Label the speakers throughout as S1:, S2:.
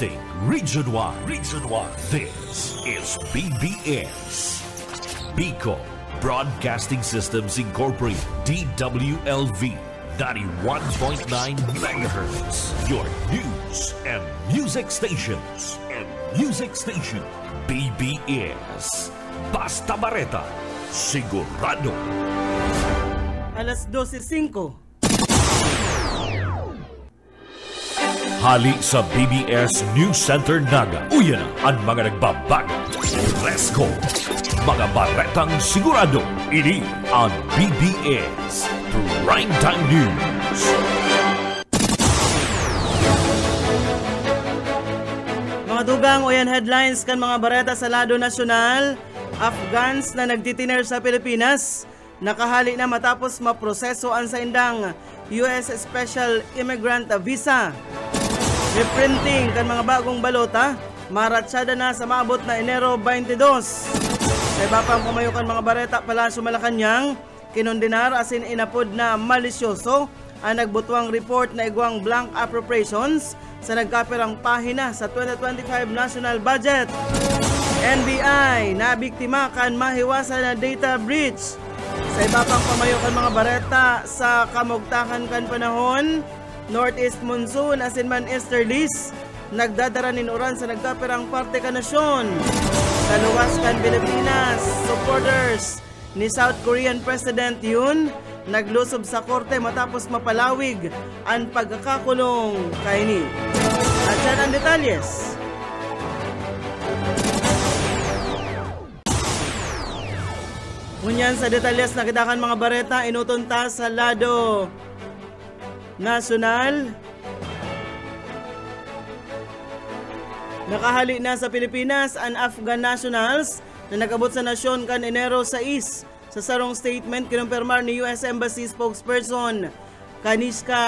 S1: Broadcasting Region 1. This is BBS. Bicol Broadcasting Systems Incorporated. DWLV 91.9 MHz. Your news and music stations. BBS. Basta Bareta. Sigurado.
S2: Alas 12:05.
S1: Hali sa BBS News Center Naga. Uyan ang mga nagbabago. Let's go! Mga baretang sigurado. Ini ang BBS Primetime News.
S2: Mga dugang uyan headlines kan mga bareta sa lado nasyonal. Afghans na nagtitiner sa Pilipinas nakahali na matapos maproseso ang sa indang US Special Immigrant Visa. Reprinting kan mga bagong balota, maratsyada na sa maabot na Enero 22. Sa iba pang pumayukan mga bareta Palasyo Malacanang, kinondenar asin inapod na malisyoso ang nagbutuang report na igwang blank appropriations sa nagkapirang pahina sa 2025 national budget. NBI na biktima kan mahiwasan na data breach. Sa iba pang pumayukan mga bareta sa kamugtakan kan panahon, Northeast monsoon asin man easterlies nagdadara ninuran sa nagkapirang parte ka nasyon. Sa luwas kan Pilipinas, supporters ni South Korean President Yoon naglusob sa korte matapos mapalawig ang pagkakakulong kaini. At yan ang detalyes. Ngunyan sa detalyes nakita kan mga bareta inutunta sa lado nasyonal. Nakahali na sa Pilipinas ang Afghan nationals na nagabot sa nasyon kan Enero 6. Sa sarong statement kinumpirmar ni US Embassy spokesperson Kaniska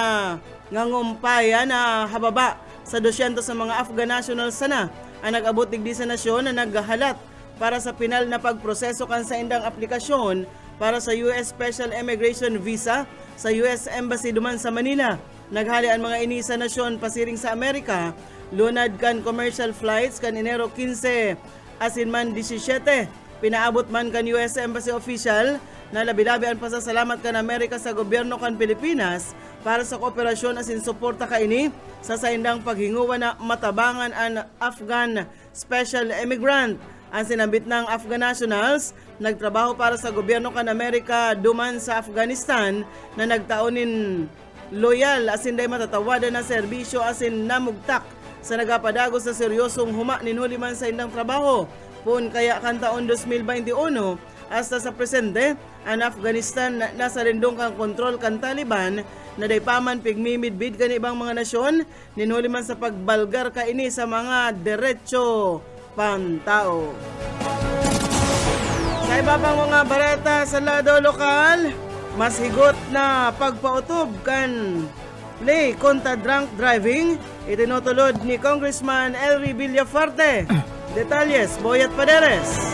S2: Ngangumpaya na hababa sa 200 sa mga Afghan nationals sana ang nag-abot digdi sa nasyon na naghahalat para sa pinal na pagproseso kan sa indang aplikasyon para sa US Special Immigration Visa sa US Embassy duman sa Manila. Naghali ang mga ini sa nasyon pasiring sa Amerika, lunad kan commercial flights kan Enero 15 asin man 17. Pinaabot man kan US Embassy official na labi-labi ang pasasalamat kan Amerika sa gobyerno kan Pilipinas para sa kooperasyon asin suporta kaini sa saindang paghinguwa na matabangan ang Afghan Special Immigrant. Ang sinambit ng Afghan nationals, nagtrabaho para sa gobyerno kan Amerika duman sa Afghanistan na nagtaonin loyal asin day matatawada na serbisyo asin namugtak sa nagapadago sa seryosong huma ninhuli man sa indang trabaho. Pun kaya kan taon 2021 hasta sa presente, ang Afghanistan nasa rindong kang kontrol kan Taliban na day paman pigmimidbid kan ibang mga nasyon ninhuli man sa pagbalgar kaini sa mga derecho pantao. Sa iba pang mga bareta sa lado lokal, mas higot na pagpautob kan play kontra drunk driving itinutulod ni Congressman Elry Villafarte. Detalles, Boyet Paderes.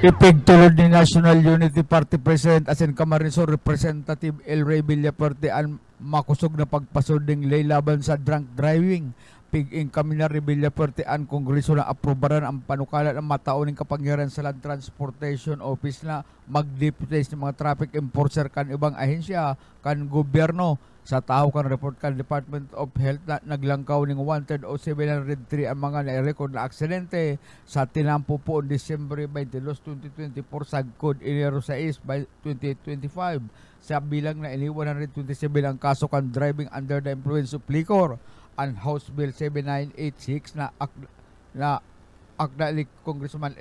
S3: Ipigtulod ni National Unity Party President asin Camarines Representative Elry Villafarte ang makusog na pagpasuding lay laban sa drunk driving. Pig-ing kami na Villafarte ang Kongreso na aprobaran ang panukala ng matauning kapangyarihan sa Land Transportation Office na mag-deputize ng mga traffic enforcer kan ibang ahensya kan gobyerno. Sa tao kan report kan Department of Health na naglangkaw ng 1/3 o 703 ang mga na-record na aksidente sa tinampo po Disyembre 22, 2024 sa Code Enero 6 by 2025. Sa bilang na 127 ang kaso kan driving under the influence of liquor. Ang House Bill 7986 na akda ni Congressman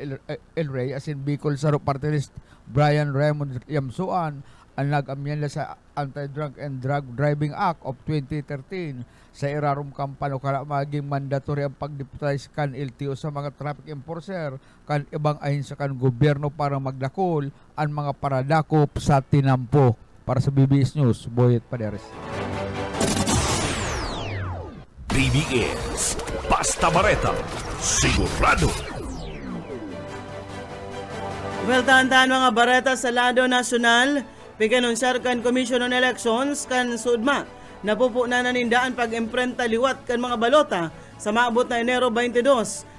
S3: El Rey asin Bicol Saro Party List Brian Raymond Yamsuan ang nag-amyenda sa Anti-Drunk and Drug Driving Act of 2013 sa irarum kampano kaya maging mandatory ang pagdeputize kan LTO sa mga traffic enforcer kan ibang ahensya kan gobyerno para magdakol ang mga paradakop sa tinampo. Para sa BBS News, Boyet Paderes.
S1: BBS Basta Bareta Sigurado.
S2: Well, tahan-tahan mga bareta sa lado nasyonal, pikanunsar kan Commission on Elections kan Sudma Napupo na nanindaan pag-imprenta liwat kan mga balota sa maabot na Enero 22.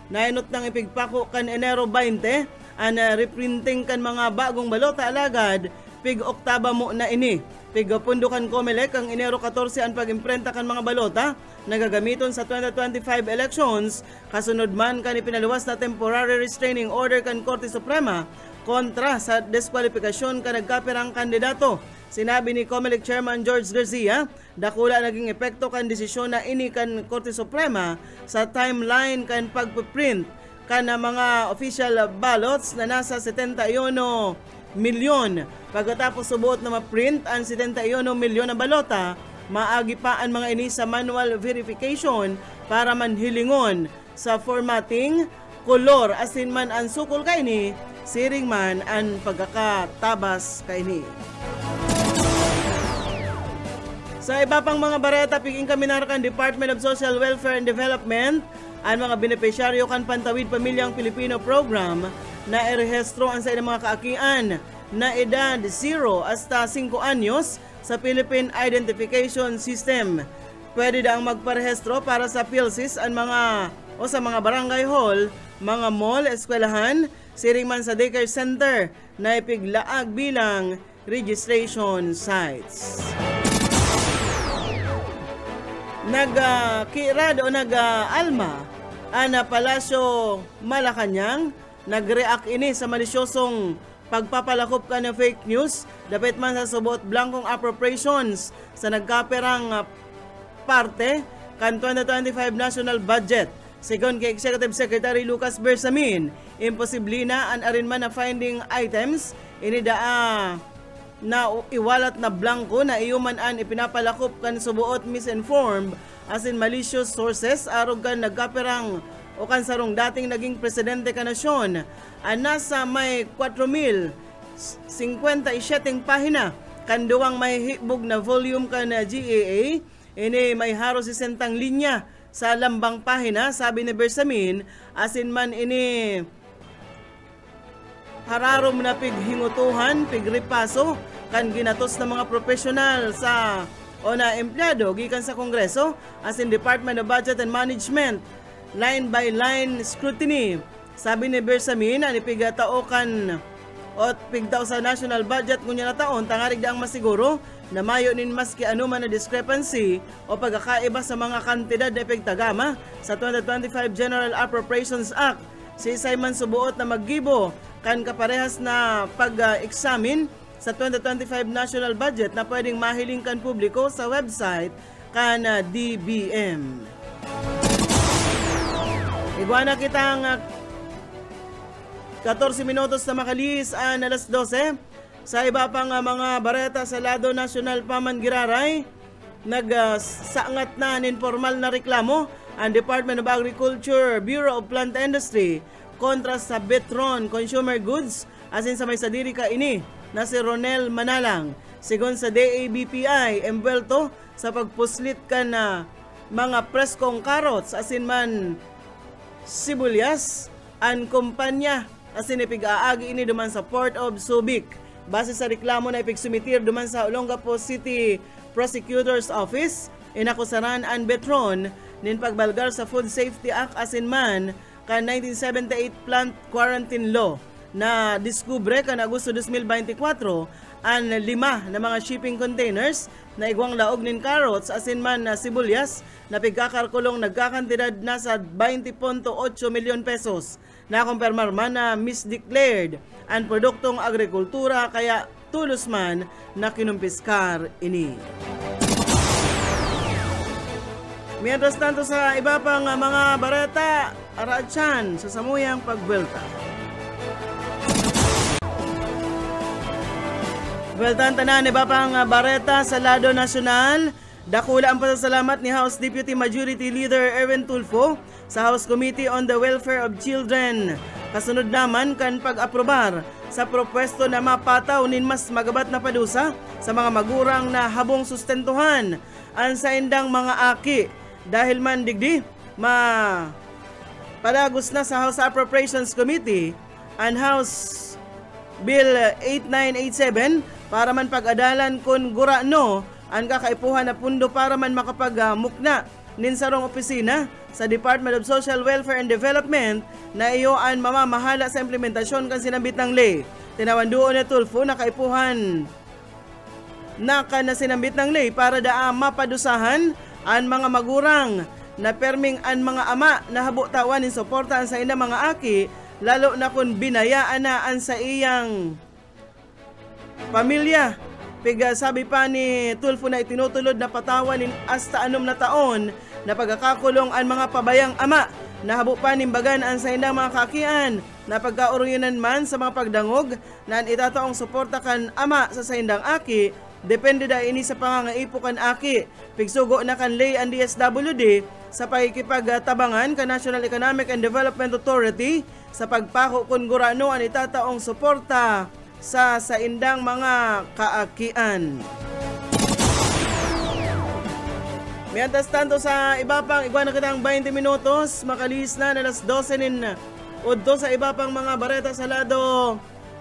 S2: Nainot ng ipigpako kan Enero 20 ang reprinting kan mga bagong balota alagad pig Oktaba mo na ini. Pig pundo kan COMELEC ang Enero 14 ang pag-imprenta kan mga balota nagagamiton sa 2025 elections. Kasunod man kan ipinaluwas na temporary restraining order kan Korte Suprema kontra sa diskwalifikasyon kan nagkapirang kandidato. Sinabi ni COMELEC Chairman George Garcia, dakula naging epekto kan desisyon na ini kan Korte Suprema sa timeline kan pagpiprint kan mga official ballots na nasa 71 milyon. Pagkatapos subuot na ma-print ang 71 milyon na balota, maagi pa ang mga ini sa manual verification para manhilingon sa formatting, kolor, asin man ang sukol kaini, siring man ang pagkakatabas kaini. Sa iba pang mga bareta, piging kaminarakan Department of Social Welfare and Development ang mga benepisyaryo kan Pantawid Pamilyang Pilipino Program na irehistro ang sa ilang mga kaakian na edad 0 hasta 5 anyos sa Philippine Identification System. Pwede daang magparehistro para sa PhilSys ang mga o sa mga barangay hall, mga mall, eskwelahan, siring man sa daycare center na ipiglaag bilang registration sites. Nag-kirad o nag-alma ang Palasyo Malacanang, nag-react ini sa malisyosong pagpapalakop ka ng fake news dapit man sa subot blankong appropriations sa nagkaperang parte kan 2025 national budget. Sigon kay Executive Secretary Lucas Bersamin, imposible na ang arinman na finding items inidaa na iwalat na blanco na iyuman an ipinapalakop kan subuot misinformed as in malicious sources arog kan nagkaperang o kan sarong dating naging presidente ka nasyon. Ang nasa may 4,057 pahina kan duwang may hibog na volume kan GAA ini may haro 60 linya sa lambang pahina, sabi ni Bersamin, asin man ini hararom na pighingutuhan, pigripaso kan ginatos na mga profesional sa o na empleyado gikan sa Kongreso as in Department of Budget and Management, line by line scrutiny. Sabi ni Bersamin, ang ipigtao kan o pigtao sa national budget kunya na taon tangarig daang masiguro na mayo nin maski anuman na discrepancy o pagkakaiba sa mga kantidad na ipigtagama sa 2025 General Appropriations Act. Si Simon subuot na maggibo kan kaparehas na pag-examine sa 2025 national budget na pwedeng mahiling kan publiko sa website kan DBM. Iguana kitang 14 minutos na makalis ang alas 12. Sa iba pang mga bareta sa lado nasyonal pa man giraray, nagsaangat na informal na reklamo ang Department of Agriculture, Bureau of Plant Industry kontra sa Betron Consumer Goods asin sa may sadiri ka ini na si Ronel Manalang. Sigon sa DABPI, embwelto sa pagpuslit ka na mga preskong carrots asin man sibuyas ang kumpanya asin ipig-aagi ini duman sa Port of Subic. Base sa reklamo na ipigsumitir duman sa Olongapo City Prosecutor's Office, inakusaran ang Betron nin pagbalgar sa Food Safety Act asin man kan 1978 Plant Quarantine Law na diskubre kan Agosto 2024 ang 5 na mga shipping containers na igwang laog nin carrots asin man na sibuyas na pigkakalkulong nagkakantidad na sa 20.8 milyon pesos. Nakumpirmar man na misdeclared ang produktong agrikultura kaya tulos man na kinumpiskar ini. Mientras tanto sa iba pang mga bareta, araadyan sa samuyang pagbelta. Beltan tanan iba pang bareta sa lado nasyonal. Dakula ang pasasalamat ni House Deputy Majority Leader Erwin Tulfo sa House Committee on the Welfare of Children. Kasunod naman kan pag-aprobar sa propwesto na mapataw nin mas magabat na padusa sa mga magurang na habong sustentuhan ang sa indang mga aki. Dahil man digdi, palagos na sa House Appropriations Committee ang House Bill 8987 para man pag-adalan kun gurano ang kakaipuhan na pundo para man makapag-mukna nin sarong opisina sa Department of Social Welfare and Development na iyoan mamamahala sa implementasyon kan sinambit ng lay. Tinawan doon na Tulfo na kaipuhan na sinambit ng lay para mapadusahan ang mga magurang na perming ang mga ama na habutawan in suporta sa ina mga aki, lalo na kung binayaan na ang sa iyang pamilya. Piga sabi pa ni Tulfo na itinutulod na patawan in hasta 6 na taon na pagkakakulong ang mga pabayang ama na habo pa nimbagan ang sa indang mga kakian na pagkauruyunan man sa mga pagdangog na itataong suporta kan ama sa saindang aki. Depende da ini sa pangangaipo kan aki. Pigsugo na kan lay ang DSWD sa pagkikipagtabangan kan National Economic and Development Authority sa pagpako kun gurano ang itataong suporta sa indang mga kaakian. Mientras tanto sa iba pang igwa na kitang 20 minutos, makalis na alas 12 udto sa iba pang mga bareta sa lado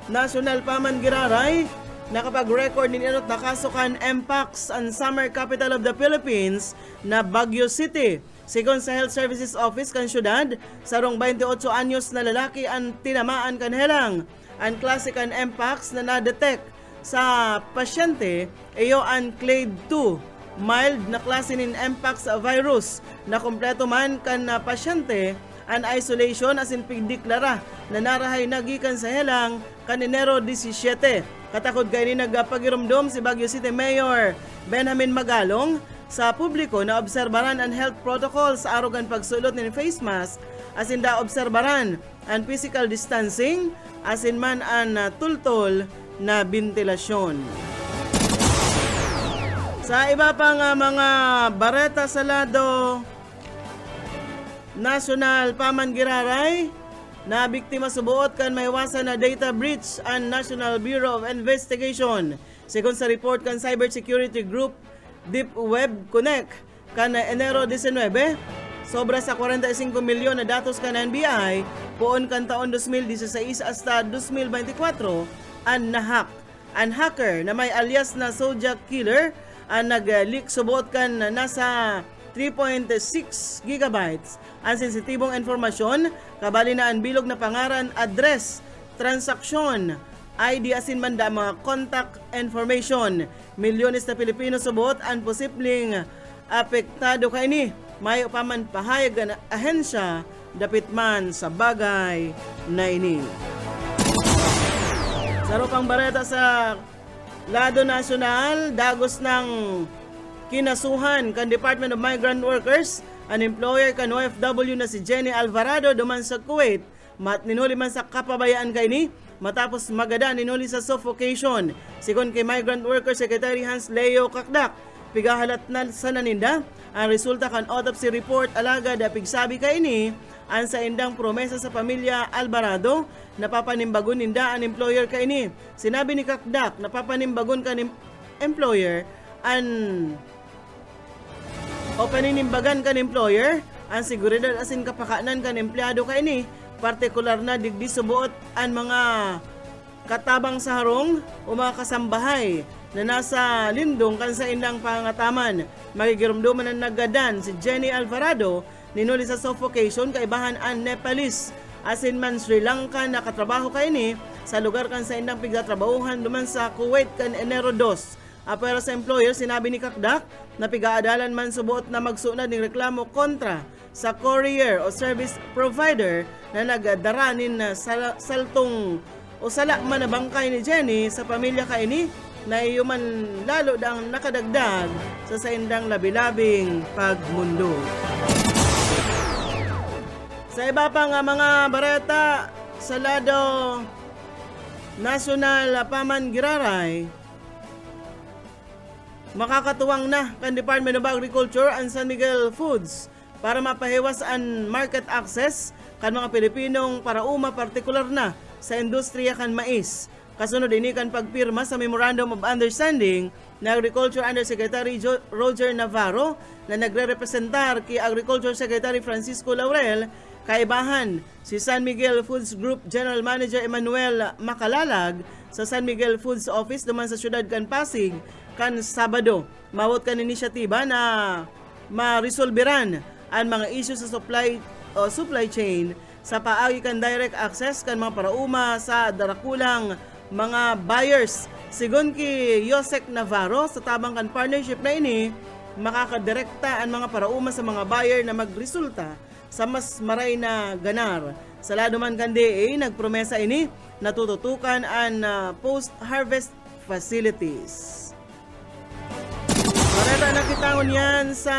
S2: National Paman Giraray. Nakapag-record ni inot na kasukan MPAX ang summer capital of the Philippines na Baguio City. Sigon sa Health Services Office kan syudad, sarong 28 anyos na lalaki ang tinamaan kan helang. Ang klase kan MPAX na na-detect sa pasyente iyo ang clade 2, mild na klase nin MPAX virus na kompleto man kan pasyente ang isolation as in pigdeklara na narahay nagikan sa helang kan Enero 17. Katakod kayo ni nagpagirumdom si Baguio City Mayor Benjamin Magalong sa publiko na obserbaran ang health protocols sa arugan pagsulot ng face mask as in da obserbaran ang physical distancing as in man ang tultol na ventilasyon. Sa iba pang mga bareta sa lado National Paman Giraray, na biktima subuot kan maiwasan na data breach ang National Bureau of Investigation. Sigon sa report kan cybersecurity group Deep Web Connect kan Enero 19, sobra sa 45 milyon na datos kan NBI poon kan taon 2016 hasta 2024 ang nahack. Ang hacker na may alias na Zodiac Killer ang nag-leak subuot kan nasa 3.6 gigabytes ang sensitibong informasyon, kabali na ang bilog na pangaran, address, transaksyon, ID asin man da mga contact information. Milyones na Pilipino subot ang posibleng apektado kay ni. May upaman pahayag na ahensya dapit man sa bagay na ini. Saro pang bareta sa lado nasyonal, dagos ng kinasuhan kan Department of Migrant Workers ang employer kan OFW na si Jenny Alvarado duman sa Kuwait. Ninuli man sa kapabayaan kay ni matapos magada ninuli sa suffocation. Sigon kay Migrant Worker Secretary Hans Leo Kakdak, pigahalat na sa naninda ang resulta kan autopsy report alaga da pigsabi kay ni ang sa indang promesa sa pamilya Alvarado napapanimbagon ninda ang employer kay ni. Sinabi ni Kakdak napapanimbagon kan employer ang o paninimbagan kan employer ang seguridad asin kapakanan kan empleyado kay ni, partikular na digdi subuot ang mga katabang sa harong o mga kasambahay na nasa lindong kan sa indang pangataman. Magigirumduman ang nagadan si Jenny Alvarado ninuli sa suffocation kaibahan ang Nepalese asin man Sri Lanka na katrabaho kay ni sa lugar kan sa indang pigtatrabahuhan duman sa Kuwait kan Enero 2. Pero sa employer, sinabi ni Kakdak na pigaadalan man subuot na magsunod ng reklamo kontra sa courier o service provider na nagdaranin na saltong o sala man na bangkay ni Jenny sa pamilya kay ni na iyuman lalo dang nakadagdag sa saindang labi-labing pagmundo. Sa iba pang mga bareta sa lado National Paman Giraray, makakatuwang na kan Department of Agriculture ang San Miguel Foods para mapahiwas ang market access kan mga Pilipinong parauma partikular na sa industriya kan mais. Kasunod ini kan pagpirma sa Memorandum of Understanding na Agriculture Undersecretary Roger Navarro na nagre-representar kay Agriculture Secretary Francisco Laurel, kaibahan si San Miguel Foods Group General Manager Emmanuel Makalalag sa San Miguel Foods Office naman sa syudad kan Pasig kan Sabado. Mawot kan inisyatiba na maresolberan ang mga issue sa supply chain sa paagi kan direct access kan mga parauma sa darakulang mga buyers. Sigon ki Yosek Navarro, sa tabang kan partnership na ini, makakadirekta ang mga parauma sa mga buyer na magresulta sa mas maray na ganar. Sa lado man kan DA, nagpromesa ini na tututukan ang post-harvest facilities. Mareta na kitangon yan sa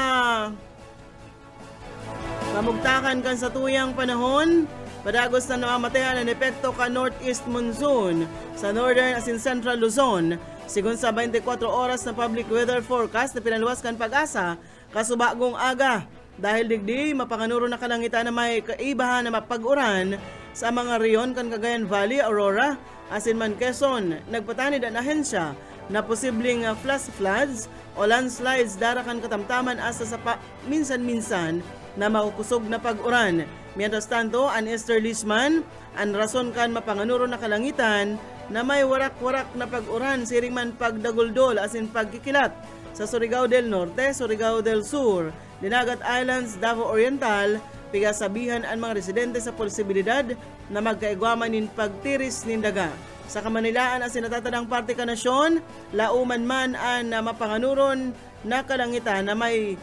S2: kamugtakan kan sa tuyang panahon. Padagos na namamatayan ang epekto ka northeast monsoon sa northern as in central Luzon. Sigun sa 24 oras na public weather forecast na pinaluwas kan Pag-asa, kasubagong aga. Dahil digdi, mapanganuro na kalangitan na may kaibahan na mapag-uran sa mga riyon kan Cagayan Valley, Aurora, asin man Quezon. Nagpatanid ang ahensya na posibleng flash floods o landslides darakan katamtaman asa sa minsan-minsan na makukusog na pag-uran. Mientras tanto, ang easterlies man, ang rason kan mapanganuro na kalangitan na may warak-warak na pag-uran, siring man pagdaguldol asin pagkikilat sa Surigao del Norte, Surigao del Sur, Dinagat Islands, Davao Oriental, pigasabihan ang mga residente sa posibilidad na magkaigwaman nin pagtiris nin daga. Sa Kamanilaan ang sinatatadang parte ka nasyon, lauman man ang mapanganuron na kalangitan na may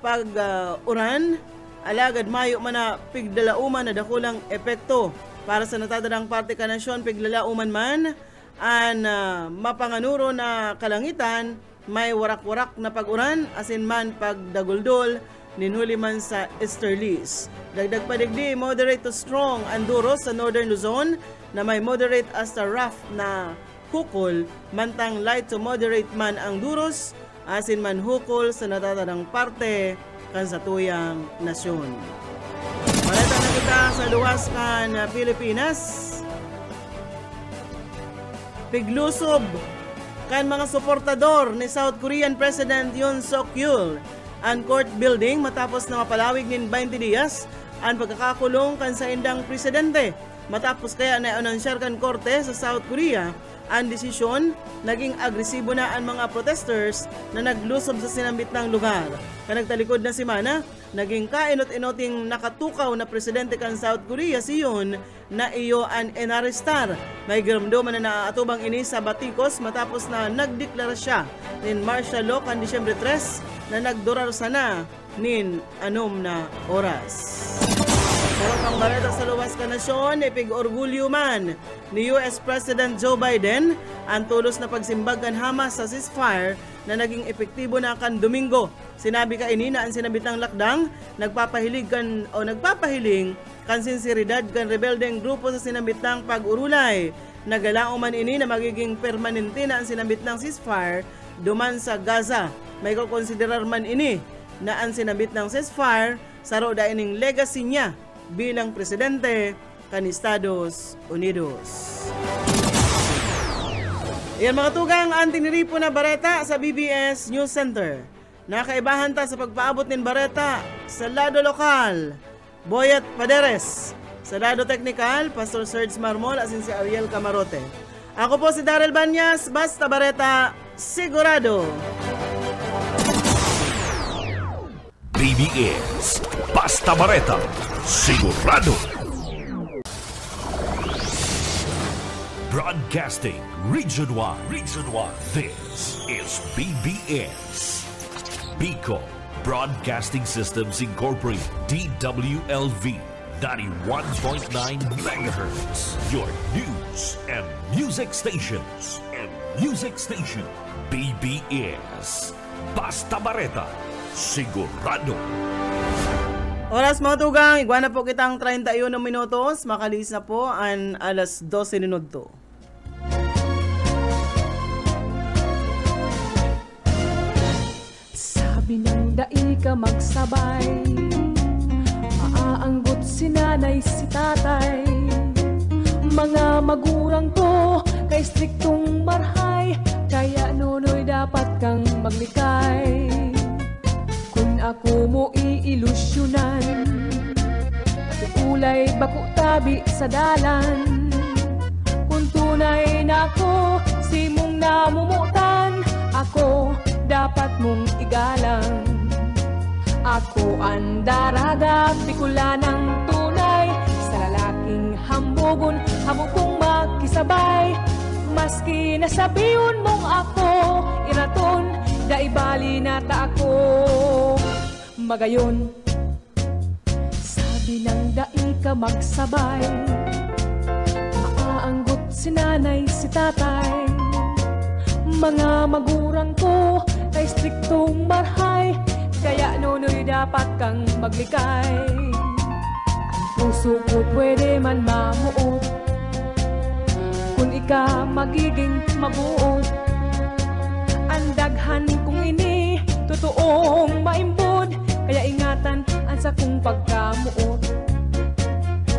S2: pag-uran, alagad mayo man na piglalauman na dakulang epekto. Para sa natatadang parte ka nasyon, piglalauman man ang mapanganuro na kalangitan, may warak-warak na pag-uran, asin man pagdaguldol, ninhuli man sa easterlies. Dagdag pa digdi, moderate to strong ang duros sa northern Luzon na may moderate hasta rough na hukol, mantang light to moderate man ang duros, asin man hukol sa natatadang parte kan sa tuyang nasyon. Malita na kita sa luwas kan Pilipinas. Piglusob kan mga suportador ni South Korean President Yoon Suk Yeol ang court building matapos na mapalawig nin 20 dias ang pagkakakulong kan sa indang presidente. Matapos kaya na anunsyar kan korte sa South Korea ang desisyon, naging agresibo na ang mga protesters na naglusob sa sinambit ng lugar. Kanagtalikod na semana, naging kainot-inoting nakatukaw na presidente kan South Korea si Yoon na iyo ang inarestar. May giramdaman na naaatubang ini sa batikos matapos na nagdeklara siya nin martial law kan Disyembre 3 na nagdurar sana nin 6 na oras. Pero pang balita sa luwas ka nasyon, ipig-orgulyo man ni US President Joe Biden ang tulos na pagsimbag kan Hamas sa ceasefire na naging epektibo na kan Domingo. Sinabi ka ini na ang sinabit ng lakdang nagpapahiling kan sinseridad kan rebeldeng grupo sa sinabit ng pag-urulay. Nagalao man ini na magiging permanente na ang sinabit ng ceasefire duman sa Gaza. May kukonsiderar man ini na ang sinabit ng ceasefire saro da ining legacy niya bilang presidente kan Estados Unidos. Iyan mga tugang ang tiniripo na bareta sa BBS News Center. Nakaibahan ta sa pagpaabot nin bareta sa lado lokal, Boyet Paderes. Sa lado teknikal, Pastor Serge Marmol asin si Ariel Camarote. Ako po si Daryl Banyas, basta bareta, sigurado.
S1: BBS Basta Bareta, sigurado. Broadcasting Region 1. This is BBS. Bicol Broadcasting Systems Incorporated, DWLV, 91.9 MHz. Your news and music stations. BBS Basta Bareta, sigurado.
S2: Oras mga tugang, igwana po kitang 31 minutos, makalis na po ang alas 12 minuto.
S4: Sabi ng dai ka magsabay, maaanggot si nanay si tatay. Mga magurang ko kay striktong marhay, kaya nunoy dapat kang maglikay. Kung ako mo iilusyonan, kulay bako tabi sa dalan. Kung tunay na ako, simong namumutan, ako dapat mong igalang. Ako ang daraga, Bicolanang tunay, sa lalaking hambugon, habog kong makisabay. Maski nasabihon mong ako, iraton, daibali nata ako. Magayon, sabi ng dai ka magsabay, maaanggot si nanay, si tatay. Mga magurang ko, kay striktong marhay, kaya nunoy dapat kang maglikay. Ang puso ko pwede man mamuot, kung ika magiging mabuot. Ang daghan kong ini, totoong maimbod, kaya ingatan ang sakong pagkamuot.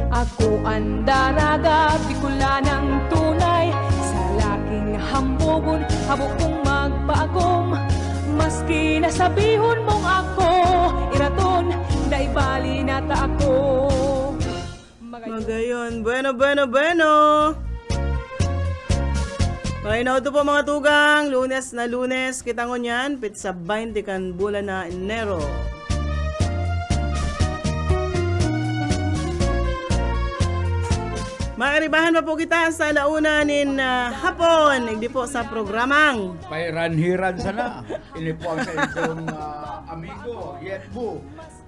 S4: Ako ang daraga, Bicolanang tunay, sa laking hambugon, habog kong magpaagom. Maski nasabihon mong ako, iraton, daibali nata ako.
S2: Magayon. Bueno. Mainaw to po mga tugang. Lunes na Lunes. Kita ngon yan. Pitsa 20 kan bulan na Enero. Makaribahan pa po kita sa alauna nin hapon. Hindi po sa programang
S3: Pairanhiran sana. Ini po ang sa inyong amigo, Yetbo.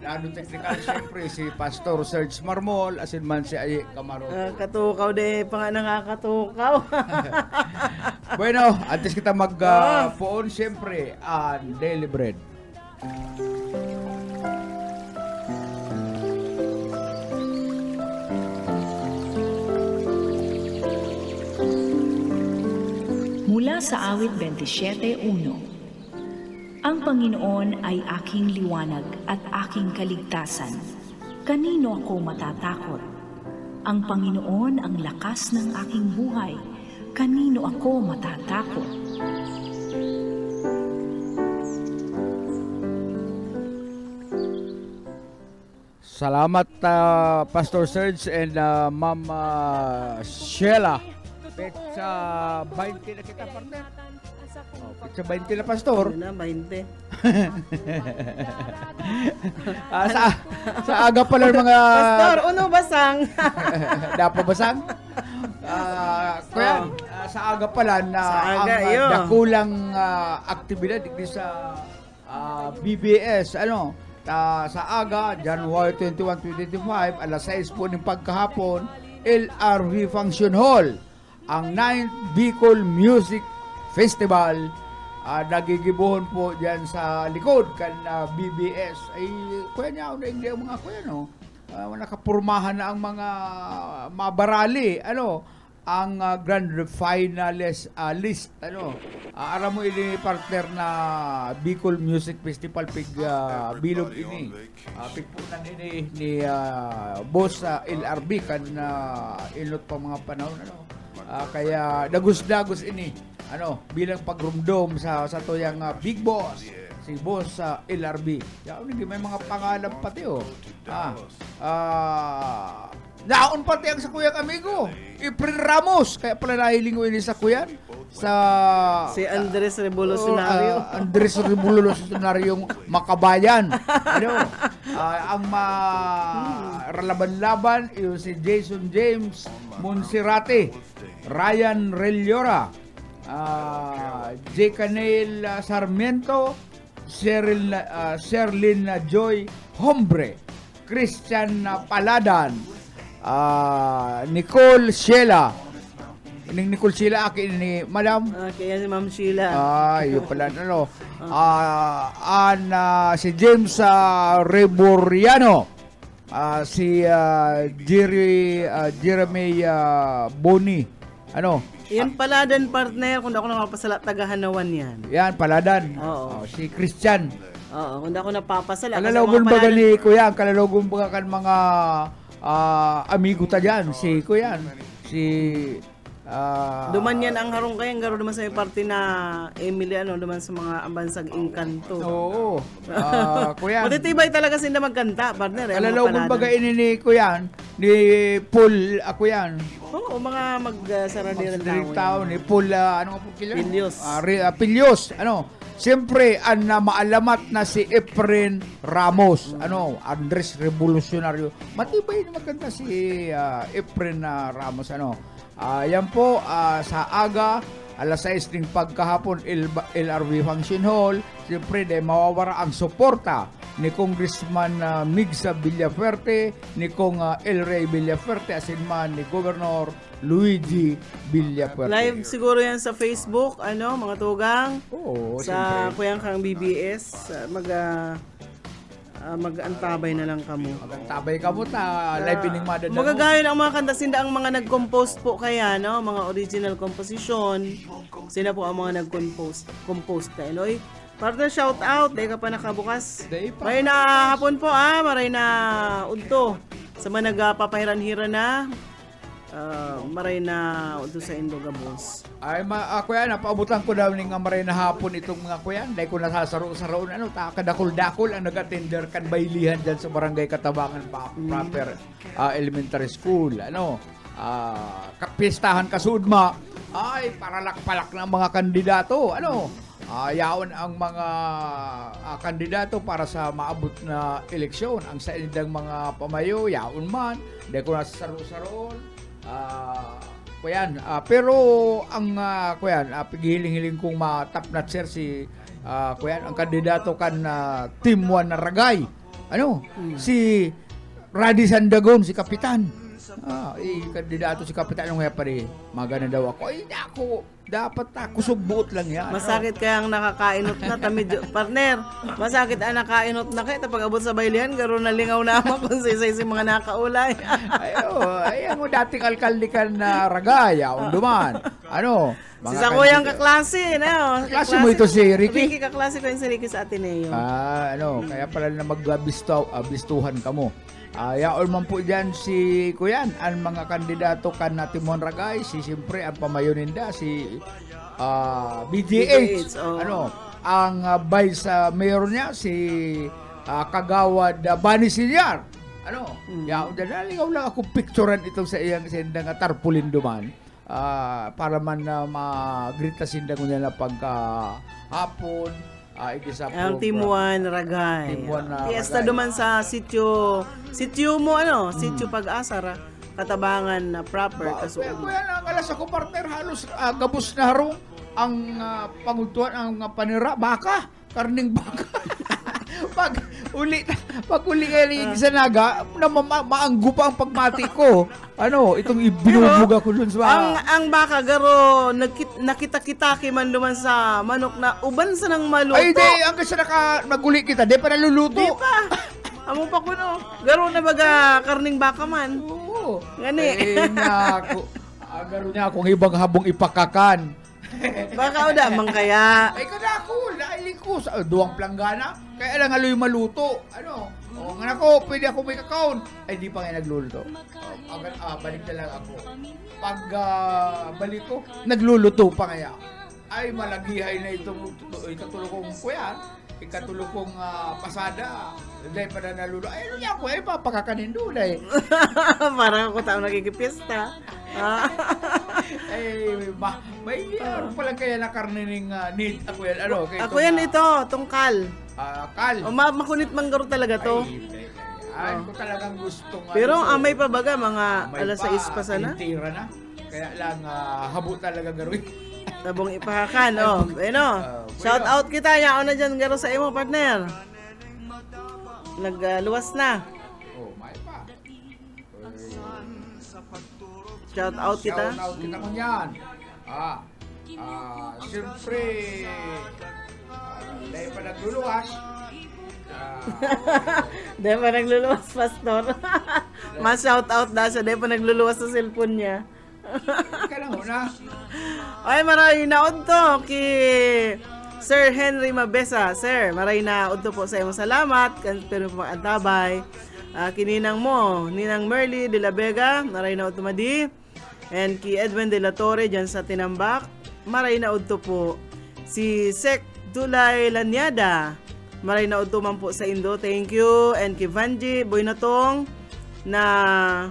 S3: Lalo technical siyempre si Pastor Serge Marmol, asin man si Aye Camaro.
S2: katukaw de, pa nga nakakatukaw.
S3: Bueno, antes kita poon siyempre ang Daily Bread.
S5: Mula sa awit 27:1. Ang Panginoon ay aking liwanag at aking kaligtasan. Kanino ako matatakot? Ang Panginoon ang lakas ng aking buhay. Kanino ako matatakot?
S3: Salamat Pastor Serge and Ma'am Sheila. Petsa 20 na kita, partner. Petsa 20 na, Pastor.
S2: Ano na, 20.
S3: Sa aga pala ng mga...
S2: Pastor, uno basang.
S3: Dapo basang? Kuya, sa aga pala na
S2: sa aga,
S3: ang dakulang aktibidad dito sa BBS, sa aga, January 21, 2025, alas 6 po ng pagkahapon, LRV Function Hall, ang 9th Bicol Music Festival. Nagigibuhon po dyan sa likod kan BBS. Ay, kuya niya, hindi ang mga kuya, nakapurmahan na ang mga mabarali, ang grand finalist list, aram mo ini partner na Bicol Music Festival bilog ini, pigpunan ini ni boss LRB kan inot pa mga panahon, kaya dagos ini bilang pagrumdom sa tuyang big boss si boss LRB. May mga pangalan pati naon pati ang sa kuyang amigo Efren Ramos, kaya pala nahiling ini sa kuyan
S2: si Andres Revolucionario.
S3: Andres Revolucionario Makabayan. Ang ralaban-laban yung si Jason James Monserrate, Ryan Reliora, J. Canel Sarmiento, Sherlyn Joy Hombre, Christian Paladan, Nicole Sheila. Nicole Sheila, akin ni Madam.
S2: Kaya si Ma'am Sheila.
S3: Yun pala, si James Reboriano, si Jeremy Boni.
S2: Yan Paladan, partner, kung ako napapasala, taga-Hanawan yan.
S3: Yan, Paladan.
S2: Oo.
S3: Si Christian.
S2: Oo, kung ako napapasala.
S3: Kalalogon ba ni Kuya? Kalalogon ba kan mga amigo ta dyan? Si Kuya. Si...
S2: duman yan ang harong kayang garo duman sa may party na Emily, duman sa mga ambansag Encanto.
S3: Oo. Kuya.
S2: Matitibay talaga sila magkanta, partner.
S3: Kalalogon ba ini ni Kuya? Ni Paul, ako yan.
S2: Oo, mga mag-saradiran
S3: tao. Ni Paul, ano nga po kilo?
S2: Pilyos.
S3: Pilyos, Siyempre, ang maalamat na si Efren Ramos, Andres Revolucionario. Matibay na maganda si Efren Ramos, yan po, sa aga, alas 6 ng pagkahapon, LRV Function Hall. Siyempre, mawawara ang suporta ni Congressman Migsa Villafuerte, ni Kong El Rey Villafuerte, asin man ni Governor Luigi Villafuerte.
S2: Live siguro yan sa Facebook, mga tugang.
S3: Oo,
S2: sa
S3: siyempre.
S2: Kuyang Kang BBS, mag-antabay na lang kamo.
S3: Mag-antabay ka mo ta, live ining madadalo.
S2: Magagayon ang mga kanta, sinda ang mga nag-compose po kaya, mga original composition. Sina po ang mga nag-compose kayo, Noy. Partner, shout out, dahil ka pa nakabukas. Maray na hapon po, maray na udto. Sa mga nagpapahiran-hiran na, maray na udto sa Indogabos.
S3: Ay, ako yan, napaabutan ko daw ng maray na hapon itong mga kuyan. Dahil ko nasasaro-saroon, kadakol-dakol ang nag-attender kan baylihan dyan sa Barangay Katabangan proper elementary school. Kapistahan kasudma, ay, paralak-palak ng mga kandidato. Yaon ang mga kandidato para sa maabot na eleksyon. Ang sa inidang mga pamayo, yaon man, dahil ko nasasaro-saroon. Pero ang pigiling-hiling kong matapnat sir si ang kandidato kan Team 1 na Ragay. Si Radi Sandagon, si Kapitan. Kandidato si Kapitan nung pare. Magana daw ako. Ay, ako dapat kusog buot lang yan.
S2: Masakit kayang nakakainot na partner. Masakit ang nakainot na kayo tapos abot sa baylihan garo na lingaw naman kung si mga nakaulay.
S3: Ang dating alkalde kan na Ragay, duman.
S2: Si sa kuyang kaklase,
S3: Kaklase mo ito si Ricky?
S2: Ricky, kaklase ko yung si Ricky sa Ateneo.
S3: Kaya pala na magbistuhan ka mo. Yaol man po dyan si Kuyan, ang mga kandidato kan na Timon Ragay, siyempre ang pamayoninda, si BGH. Ang vice mayor niya, si Kagawad Bani Silyar. Yaol dyan, naligaw lang ako picturean itong sa iyang sindang tarpulin duman. Para man na mag-greet na sindang niya na pagkahapon.
S2: Ang Team 1 Ragay. Fiesta duman sa sitio mo, sitio Pag-asa, Katabangan na proper.
S3: Kuya ang alas ako partner, halos gabos na harong ang pangutuan, ang panira, baka, karning baka. pag uli kayo sa naga, maanggo pa ang pagmati ko. Itong ibinubuga ko dun sa...
S2: Ang baka, garo, nakita-kitaki man duman sa manok na uban sa nang maluto.
S3: Ay, di, ang kasi naguli kita, di pa naluluto.
S2: Di pa. Amo pa ko, garo na baga karning baka man.
S3: Oo.
S2: Gani.
S3: Garo niya akong ibang habong ipakakan.
S2: Baka o damang kaya.
S3: Ay, kadakol, nailing ko sa duwang planggana. Kaya lang aloy maluto. Nga ko, pwede ako may kakaon. Ay, di pa nga nagluluto. Balik na lang ako. Pag balik ko, nagluluto pa kaya. Ay, malagihay na itong tulong kong kuya. Ikatulong kong pasada. Dahil pa na nalulo. Ay, ano niya ako? Ay, papakakanin doon eh.
S2: Parang ako tao nagkikipista.
S3: Ay, may palang kaya na karnining need ako yan.
S2: Ako yan ito, tungkal.
S3: Kal.
S2: Makunit manggaro talaga to.
S3: Ay, ko talagang gustong...
S2: Pero amay pa baga, mga alas 6 pa sana?
S3: Tira na. Kaya lang, habo talaga garoy.
S2: Tabong ipahakan, shout out kita, yaon na dyan garo sa imo, partner. Nagluwas na.
S3: May pa.
S2: Shout out kita.
S3: Shout out kita mo yan. Siyempre, dahil pa nagluluwas.
S2: Dahil pa nagluluwas, pastor. Mas shout out na siya, dahil pa nagluluwas sa cellphone niya.
S3: Ika lang una.
S2: Ay, maray na udto ki Sir Henry Mabesa. Sir, maray na udto po sa imo salamat. Pero po antabay. Kininang mo, Ninang Merly de la Vega, maray na udto madi. And ki Edwin de la Torre dyan sa Tinambak, maray na udto po. Si Sek Dulay Lanyada, maray na udto man po sa Indo. Thank you. And ki Vanji Boynatong na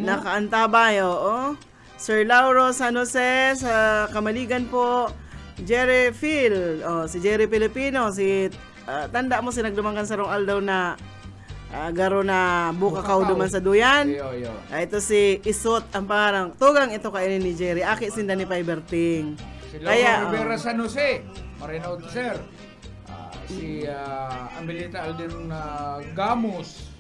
S2: nakaantabay, oo. Sir Lauro San Jose sa Kamaligan po. Jerry Phil, si Jerry Filipino, si tanda mo si nagdumangkan sa rong aldaw na garo na bukakaw duman sa duyan.
S3: Yo.
S2: Ito si Isot ang pangarang tugang ito kainin ni Jerry. Aki sinda ni Paiberting.
S3: Si Laura Rivera San Jose, Marino Sir. Si Amelita Alden Gamos.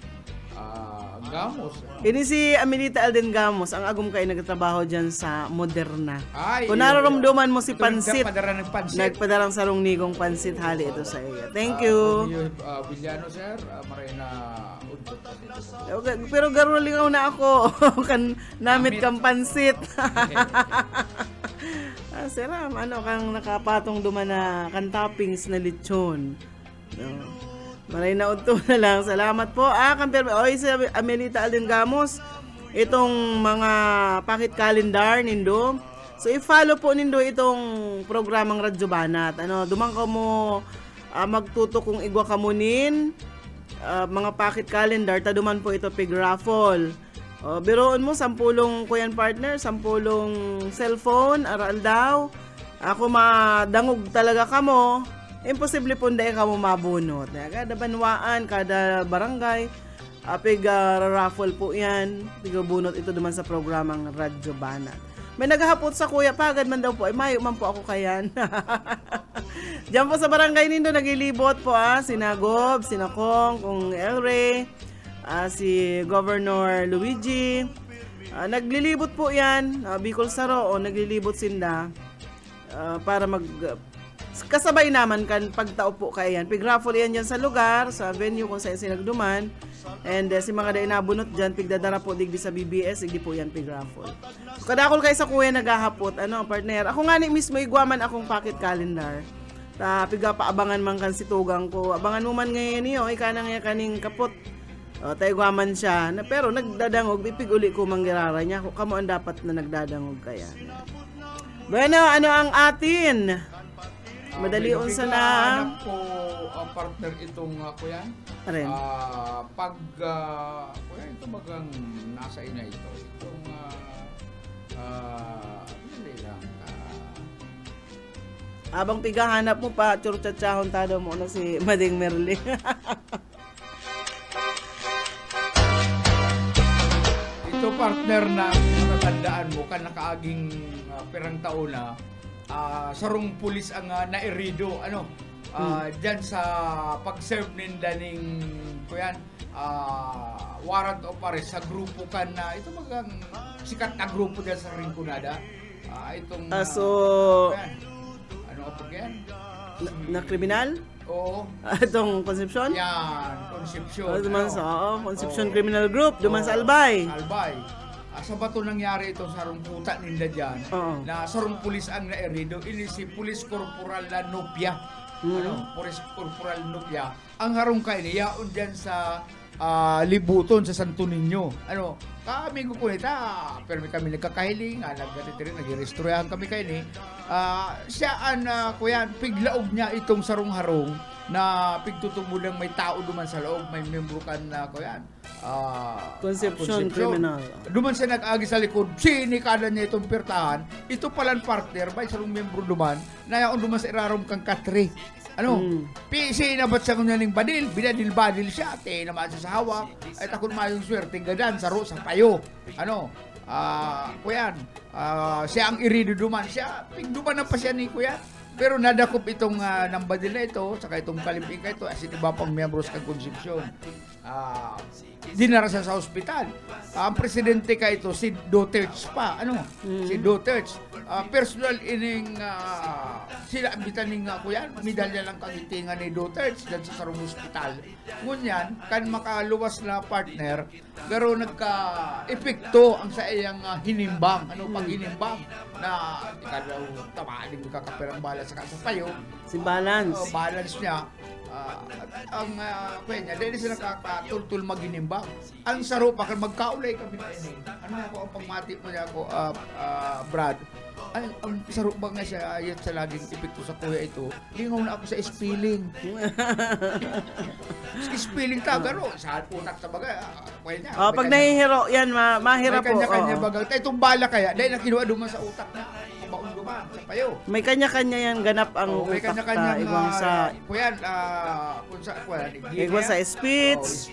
S2: Ini si Amelita Alden Gamos, ang agum kayo nagtrabaho dyan sa Moderna.
S3: Ay,
S2: kung nararamdaman mo si Pansit,
S3: Pansit.
S2: nagpadarang sarong nigong Pansit, hali ito sa iyo. Thank you.
S3: Villano Sir, Marina Udtot.
S2: Okay, pero garo lingaw na ako. Kan namit kang Pansit. Seram, kang nakapatong duman na kan toppings na lechon. Maray na unto na lang. Salamat po. Oy, si Amelita Alden Gamos, itong mga packet calendar nindo. So, i-follow po nindo itong programang Radyo Banat. Dumang ka mo magtuto kung igwa kamunin, mga packet calendar, taduman po ito pig raffle. Biroon mo, 10 kuyan partner, 10 cellphone, aral daw. Ako madangog talaga kamo. Imposible po hindi ka mo mabunot. Kada banwaan, kada barangay, raffle po yan. Bunot ito duman sa programang Radyo Banat. May naghahapot sa kuya, pagad man daw po. Ay, mayo man po ako kayan. Diyan po sa barangay nindo, nagilibot po sina Gob, sina Kong, kung El Rey, si Governor Luigi. Naglilibot po yan. Bicol Saro, naglilibot sinda para kasabay naman kan pagtao po kaya yan. Pig-raffle yan dyan sa lugar, sa venue kung saan sinagduman. And si mga day nabunot dyan, pigdadara po digdi sa BBS, digdi po yan pig-raffle. Kadakol kayo sa kuya naghahapot, partner. Ako nga ni mismo igwaman akong pocket calendar. Piga paabangan man kan si tugang ko. Abangan mo man ngayon niyo, ikanang nga kaning kapot. Tayo gwaman siya. Pero nagdadangog, ipig uli ko manggirara niya. Kamo ang dapat na nagdadangog kaya. Bueno, ano ang atin? Madali unsa na
S3: hanap po partner itong kuya.
S2: Aren.
S3: Kuya ito magang nasa ina ito. Itong hindi lang.
S2: Abang pigahanap mo pa, churchatsahon tado mo na si Mading Merly.
S3: Ito partner na natatandaan mo kan nakaaging pirang taon na sarong pulis ang nairido diyan sa pag-serve ninda ning kuyan warrant of arrest sa grupo kan na ito magang sikat na grupo diyan sa Rinconada itong kuyan. Ano yan?
S2: Na kriminal?
S3: Oo.
S2: Itong Concepcion?
S3: Yan, Concepcion.
S2: Concepcion Criminal Group, duman sa Albay.
S3: Sa bato nangyari ito sa rumputa ninda dyan, na sarong pulis ang naerido, ini si Police Corporal Nopia. Police Corporal Nopia. Ang harong kayo niya, dyan sa Libuton, sa Santo Niño. Kami ko nita, pero kami nagkakahiling, nagkatitirin, nag-restoryahan kami kayo ni. Siya kuya, piglaog niya itong sarong harong, na pigtutumulang may tao duman sa loob, may membro kan na kuya.
S2: Concepcion Criminal.
S3: Duman siya nag-agi sa likod, sinikala niya itong pertahan. Ito palang partner, may sarong membro duman, na yaon duman sa irarom kang katri. PC na ba't sa kanya ng badil, binadil-badil siya, naman siya sa hawak, ay takon mayong swerte, gadan, saro, sa payo. Kuyan, siya ang irido duman siya, pigduman na pa siya ni kuya. Pero nadakop itong nambadil na ito, saka itong kalimping ito, as in iba pang membros kang Concepcion. Dinara siya sa ospital. Ang presidente ka ito, si Duterte pa. Si Duterte. Personal ining sila ambitan ng kuya, medalya lang kagitingan ni Duterte dyan sa sarong ospital. Ngunyan, kan makaluwas na partner, pero nagka-epekto ang sa iyang hinimbang. Pag hinimbang na ikadaw tamaling kakapirang bala sa payo.
S2: Si Balance.
S3: Balance niya. Ang kuya niya, dahil sila nakatultul maginimbang. Ang saro pa, magkaulay kami na ini. Ako ang pagmati mo niya ako, Brad. Ang saro ba nga siya ayat sa laging epekto sa kuya ito, lingaw na ako sa spelling. Spelling tagaro, sa utak sa bagay, kuya niya.
S2: Pag nahihiro, yan, mahirap po.
S3: May kanya-kanya bagal. Itong bala kaya, dahil nakinuha duman sa utak na, maunduman. sa payo.
S2: May kanya-kanya yan ganap ang
S3: May
S2: utak
S3: kanya-kanya
S2: ta. Igwang sa
S3: kuyan, kung sa kuyan,
S2: igwang sa speech,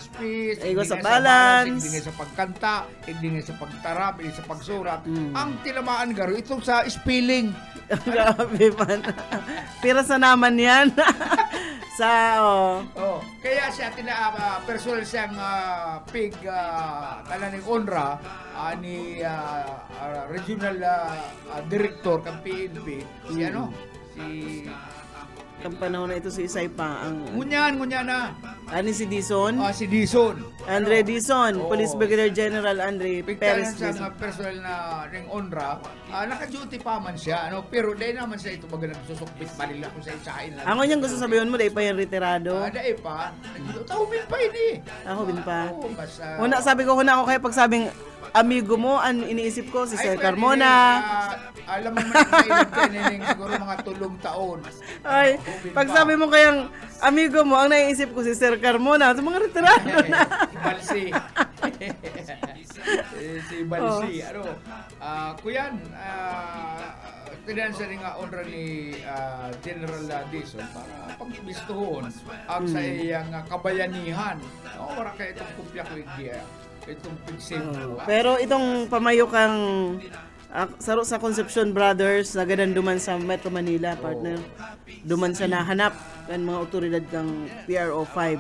S3: speech,
S2: igwang sa
S3: igdingay
S2: balance,
S3: igdingay sa pagkanta, igdingay sa pagtarap, igdingay sa pagsurat. Ang tinamaan garo itong sa spelling.
S2: Grabe man. Pira sa naman yan. Sa,
S3: Kaya siya personal siyang pig talaning onra ni regional director ng PNP si
S2: ang panahon na ito si Isay pa ang
S3: Ngunyan na
S2: si Dison,
S3: si Dison
S2: Andre Dison, Police Brigadier General Andre Perez
S3: Dison.
S2: Dison.
S3: Personal na ring onra, naka-duty pa man siya, pero dahil naman siya ito baga nagsusukbit pa nila kung sa isain lang.
S2: Ang niyang gusto sabihin mo, dahil pa yan retirado.
S3: Dahil pa, tahubin pa ini.
S2: Ako din pa.
S3: Basta,
S2: Sabi ko ako kaya pag sabing amigo mo, iniisip ko si Sir Carmona.
S3: Alam mo naman kailan kanining siguro mga 3 taon.
S2: Ay, pag sabi mo kayang amigo mo, ang naiisip ko si Sir Carmona, sa mga retirado na.
S3: Si Balsi. Si Balsi. Kuyan, tinaan siya rin nga honor ni General Dison para pagbistuhon ang sa iyang kabayanihan. Wala kaya itong kupya ko itong pigsin.
S2: Pero itong pamayo kang saro sa Concepcion Brothers na ganan duman sa Metro Manila, partner. Duman sa nahanap kan mga otoridad kang PRO 5.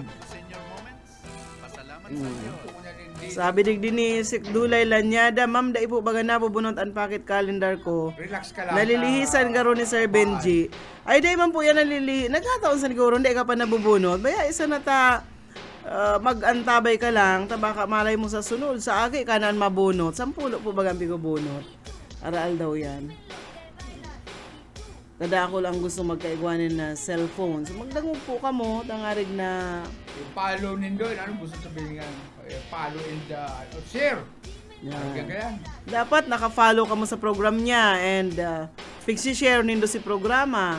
S2: Sabi digdi ni Sik Dulay Lanyada, ma'am dai po baga na bubunot ang packet calendar ko.
S3: Relax ka lang.
S2: Nalilihisan garo ni Sir Benji. Ay dai man po yan nagkataon sa siguro hindi ka pa nabubunot. Baya isa na ta mag-antabay ka lang, baka malay mo sa sunod, sa agi kanan mabunot. 10 po bagang bigo bunot. Araal daw yan. Kada ako lang gusto magkaigwanin na cellphone. So magdangog po ka mo, tangarig na
S3: follow nindo, ano gusto sabihin nga? Follow and share.
S2: Yan. Dapat naka-follow ka mo sa program niya and share nindo si programa.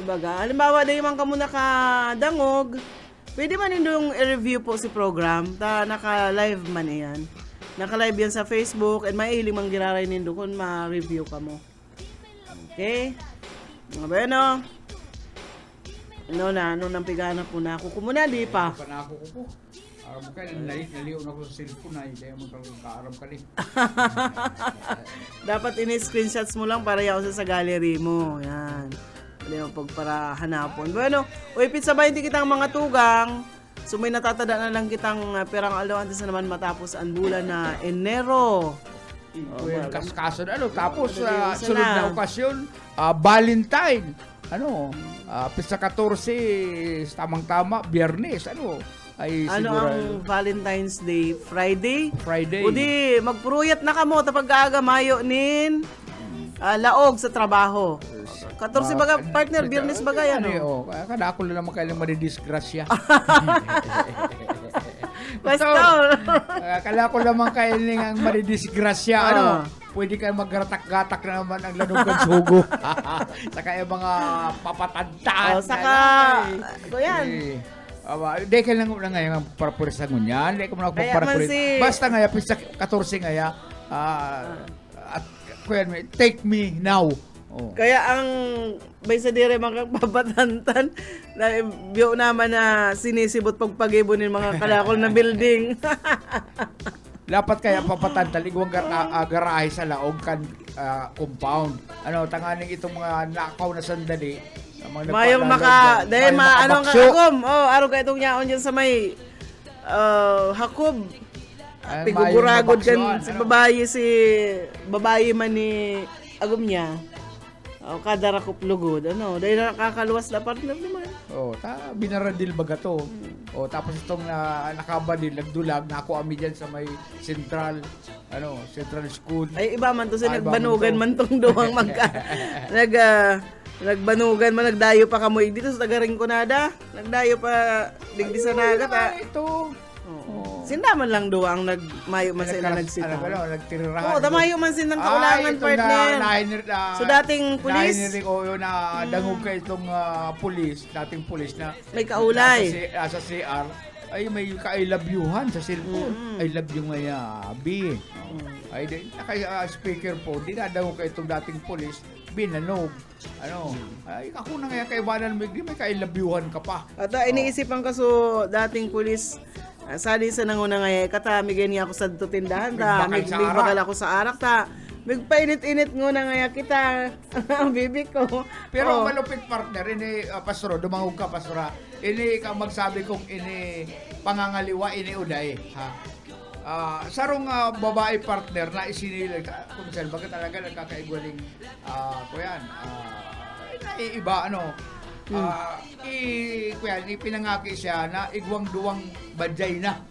S2: Baga, halimbawa dahil man ka mo nakadangog, pwede man nindo yung i-review po si program. Naka-live man yan. Naka-live yan sa Facebook and maihiling mang giraray nindo kung ma-review ka mo. Okay? Mga bueno. Ano nang pigana po na ako. Kumuna, di pa.
S3: Panako ko po. Aram ka, naliw na ko sa cellphone na. Hindi mo kaaram ka rin.
S2: Dapat ini-screenshots mo lang para yaw sa gallery mo. Yan. Hindi mo para hanapon. Bueno, uipit sa 20 kitang mga tugang. So may natatada na lang kitang perang alawan sa naman matapos ang bulan na Enero.
S3: Kaskaso na tapos sunod na okasyon, Valentine. Pisa 14, tamang-tama, Biyernes, ay
S2: ano
S3: siguro
S2: ang Valentine's Day? Friday?
S3: Friday.
S2: O di, magpuruyat na kamo tapag mayo nin laog sa trabaho. 14 baga, partner, Biyernes baga yan.
S3: Kada ako na naman kailang madidisgrasya.
S2: Basta.
S3: Kala ko naman kailang ang madidisgrasya. Pwede kayo maggatak-gatak na naman ang lanugan sugo. Saka yung mga papatantaan.
S2: Saka, ito yan.
S3: Hindi ka lang na ngayon parapurisan mo niyan. Hindi ka muna parapurisan. Basta ngayon, 14 ngayon, at take me now.
S2: Kaya ang may sa dire mga papatantan na biyo naman na sinisibot pagpag-ibon ng mga kalakol na building.
S3: Dapat kaya papatantal igwang garahe sa laog kan compound. Tanganing itong mga nakaw na sandali.
S2: Mayong dahil anong kagom. Araw ka itong yaon dyan sa may Hakob. Piguguragod kan si babae man ni agom niya. Kada rakop lugod. Dahil nakakaluwas na partner naman.
S3: Binaradil baga to. Tapos itong nakabadil, nagdulag, nako ami dyan sa may central school. Ay,
S2: iba man to sa nagbanugan man tong duwang nagbanugan man, nagdayo pa kamoy. Dito sa Tagaring Kunada, nagdayo pa digdi sa nagat.
S3: Ito.
S2: Sindaman lang do ang nagmayo man sila nagsita.
S3: Nagtirirahan.
S2: Damayo man silang kaulangan, partner. So dating pulis.
S3: Na dangog ka itong pulis, dating pulis na
S2: may kaulay.
S3: Sa CR, ay may ka-I love youhan sa cellphone. I love you ngayabi. Ay, naka-speaker po, dinadaw ko itong dating polis, binanog. Ay, ako na nga kaibanan mo, may kailabyuhan ka pa.
S2: At iniisipan ka so dating pulis, sali sa nanguna nga, katamigay niya ako sa tutindahan ta, bakal ako sa arak ta, magpainit-init nguna nga kita, ang bibig ko.
S3: Pero malupit partner, ini pastor, dumangog ka pastora, ini ka magsabi kong ini pangangaliwa, ini uday, ha? Sarong babae partner na isinilag kung saan bakit talaga nagkakaigwaling kuyan iba kuyan ipinangaki siya na igwang duwang badyay na.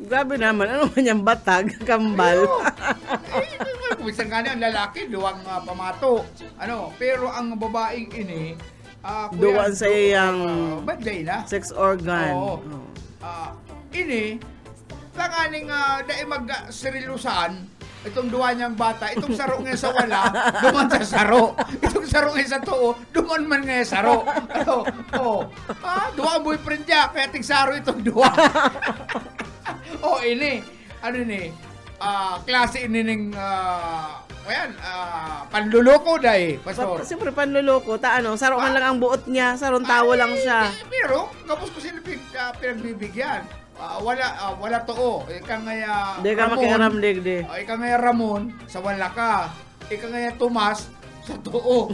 S2: Grabe naman, ano man yung batag, kambal.
S3: Minsan nga ang lalaki duwang pamato, pero ang babaeng ini
S2: duwang sa iyang
S3: badyay na,
S2: sex organ.
S3: Ini langaning dahil mag-serilusan, itong duwa niyang bata, itong saro nga sa wala, duman sa saro. Itong saro nga sa tuo, duman man nga sa saro. Duwa ang boyfriend niya, kaya tigsaro itong duwa. Klase ini ng, panluloko dahi, pastor.
S2: Siyempre panluloko, saro man lang ang buot niya, sarong tawo lang siya.
S3: Pero, kapos ko sila pinagbibigyan. Wala too. Ika ngaya
S2: Di ka makiaram digdi.
S3: Ika ngaya Ramon sa wala ka. Ika ngaya Tomas sa too.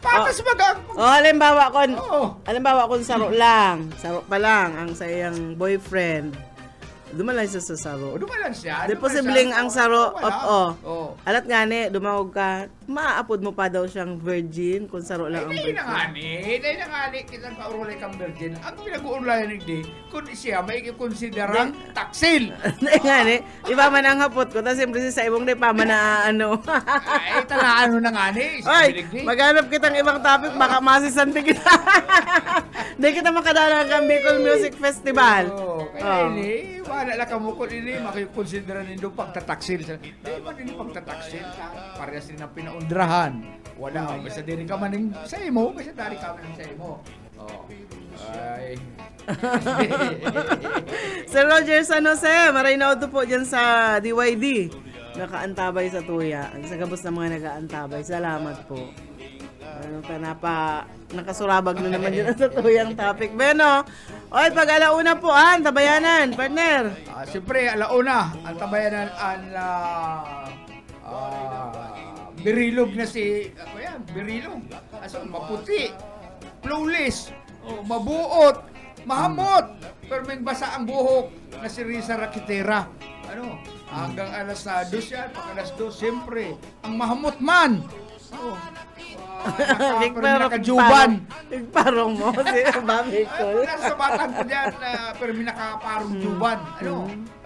S3: Patas magang.
S2: Halimbawa kon saro lang. Saro pa lang ang sa iyang boyfriend. Dumalan siya sa saro.
S3: Dumalan siya.
S2: Di posibleng ang saro alat nga ni, dumawag ka, maaapod mo pa daw siyang virgin kung saro lang ang boyfriend.
S3: Dahil na nga ni, kitang kaurulay kang virgin. Ang pinag-uulayan ni kung siya may ikikonsiderang taksil.
S2: Dahil nga ni, iba man ang hapot ko, tapos siyempre sa ibong di pa man na
S3: Ay, talaan na nga ni.
S2: Ay, maghanap kitang ibang topic, baka masisanti kita. Hindi kita makadala ng Bicol Music Festival.
S3: Kaya ini, wala lang kamukot ini, makikonsidera nindo pagtataksil. Dahil man ini pagtataksil, parehas din ang pinaundrahan. Wala, basta din ka maning sa imo, basta dari ka maning sa imo. Ay.
S2: Sir Roger San Jose, maray na po dyan sa DYD. Nakaantabay sa tuya. Sa gabos ng mga nagaantabay. Salamat po. Nakasurabag na naman yun sa tuyang topic. Beno, oy, pag alauna po, tabayanan, partner.
S3: Siyempre, alauna, ang tabayanan, birilog na si, birilog. Maputi, flawless, mabuot, mahamot, pero may basa ang buhok na si Risa Rakitera. Hanggang alas 2 yan, pag alas 2, siyempre, ang mahamot man. Nakajuban.
S2: Nagparong mo si Bobby Cole.
S3: Sa batang ko dyan, pero may nakaparong juban.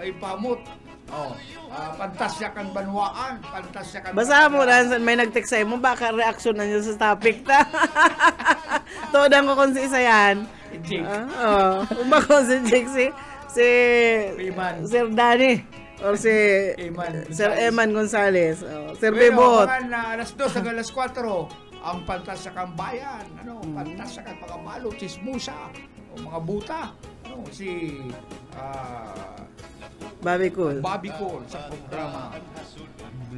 S3: Ay pamot. Pantasya kang banwaan. Pantasya kang
S2: basa mo na, may nag-text sa'yo mo, baka reaction na nyo sa topic ta. Todang ko kung si isa yan.
S3: Jake.
S2: Baka si Jake, si Sir Danny. Or si Sir Eman Gonzales. Sir Bebot.
S3: Alas 2 hanggang alas 4, ang pantasya kang bayan. Pantasya kang pagkabalo, chismusa, o mga buta. Si
S2: Bobby Cole
S3: sa programa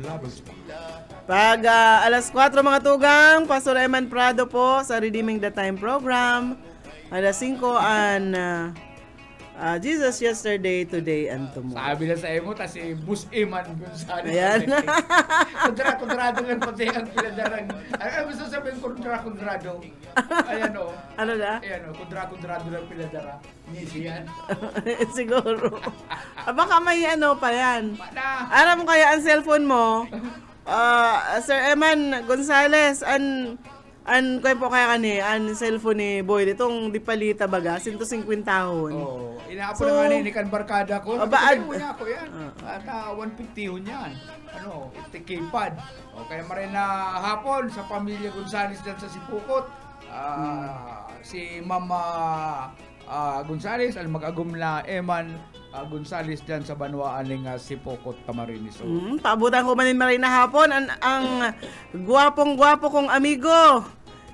S3: Labas pa.
S2: Pag alas 4 mga tugang, Pastor Eman Prado po sa Redeeming the Time program. Alas 5 and Jesus yesterday, today, and tomorrow.
S3: Sabi na sa emo, si Bus Eman Gonzales.
S2: Ayan.
S3: Kontrado nga pati ang piladarang. Ano gusto sabihin kontrado? Ayan o.
S2: Ano na?
S3: Ayan o, kontrado lang piladara. Nisi yan.
S2: Siguro. Baka may pa yan.
S3: Pana.
S2: Alam mo kaya ang cellphone mo, Sir Eman Gonzales, kuya po kaya an cellphone ni Boy, itong di palita baga, 150 tahon.
S3: Inaapo naman ni kan barkada ko.
S2: Abaan
S3: mo niya ako yan. At 150 hun yan. Keypad. Kaya marin na hapon sa pamilya Gonzales dyan sa Sipukot. Si Mama Gonzales, al mag-agum na Eman Gonzales dyan sa Banwaan ng Sipokot, Camarines.
S2: Paabutan ko manin marin na hapon ang gwapong-gwapo kong amigo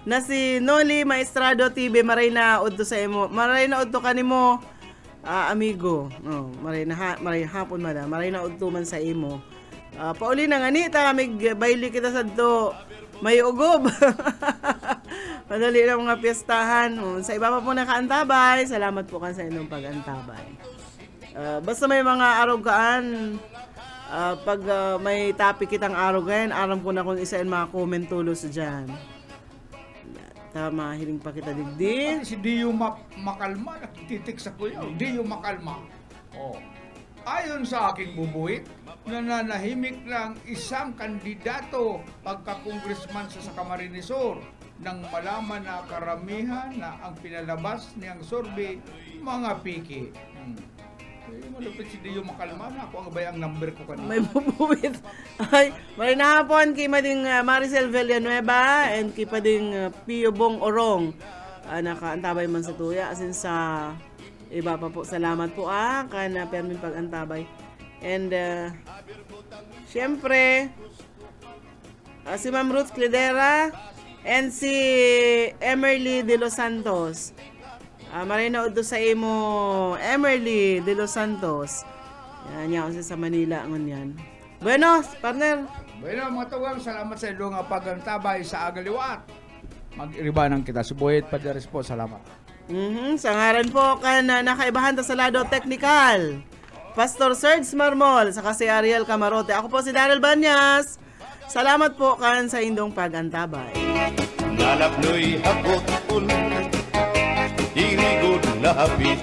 S2: na si Noli Maestrado TV. Maray na udto sa imo. Maray na udto kanimo amigo. Maray hapon madam. Maray na ugtuman sa imo. Pauli na nga ni ta baili kita sadto. May ugob. Madali na mga piyestahan. Sa iba pa po nakaantabay. Salamat po kan sa inyong pag-antabay. Basta may mga arogaan, pag may topic kitang arogan, aram ko na kung isa mga comment tulos dyan. Tama, hiling pa kita digdi.
S3: Si Dio Makalma, nakititik sa kuya. Dio Makalma. Ayon sa aking bubuit, nananahimik lang isang kandidato pagka-congressman sa Camarines Sur nang malaman na karamihan na ang pinalabas niyang survey mga piki. Malupit si Dio Makalma na ako ang bayang number ko kanina.
S2: May bubuwit. Ay, maray na hapon kay mading Maricel Villanueva and kay pading Pio Bong Orong. Nakaantabay man sa tuya. Asin sa iba pa po. Salamat po kana permin pag-antabay. And syempre si Ma'am Ruth Cledera and si Emerly De Los Santos. Marinood do sa imo Emerly De Los Santos. Yan yan sa Manila ngon yan. Bueno, partner.
S3: Bueno, mga tugang, salamat sa ilo nga pagantabay sa agaliwat. Mag-iribanan kita. Subuhit Padares po, salamat.
S2: Sa ngaran po kan nakaibahan ta sa lado technical. Pastor Serge Marmol sa kasi Ariel Camarote. Ako po si Daryl Banyas. Salamat po kan sa indong pagantabay.
S6: Nalapnoy hapot irigod na hapit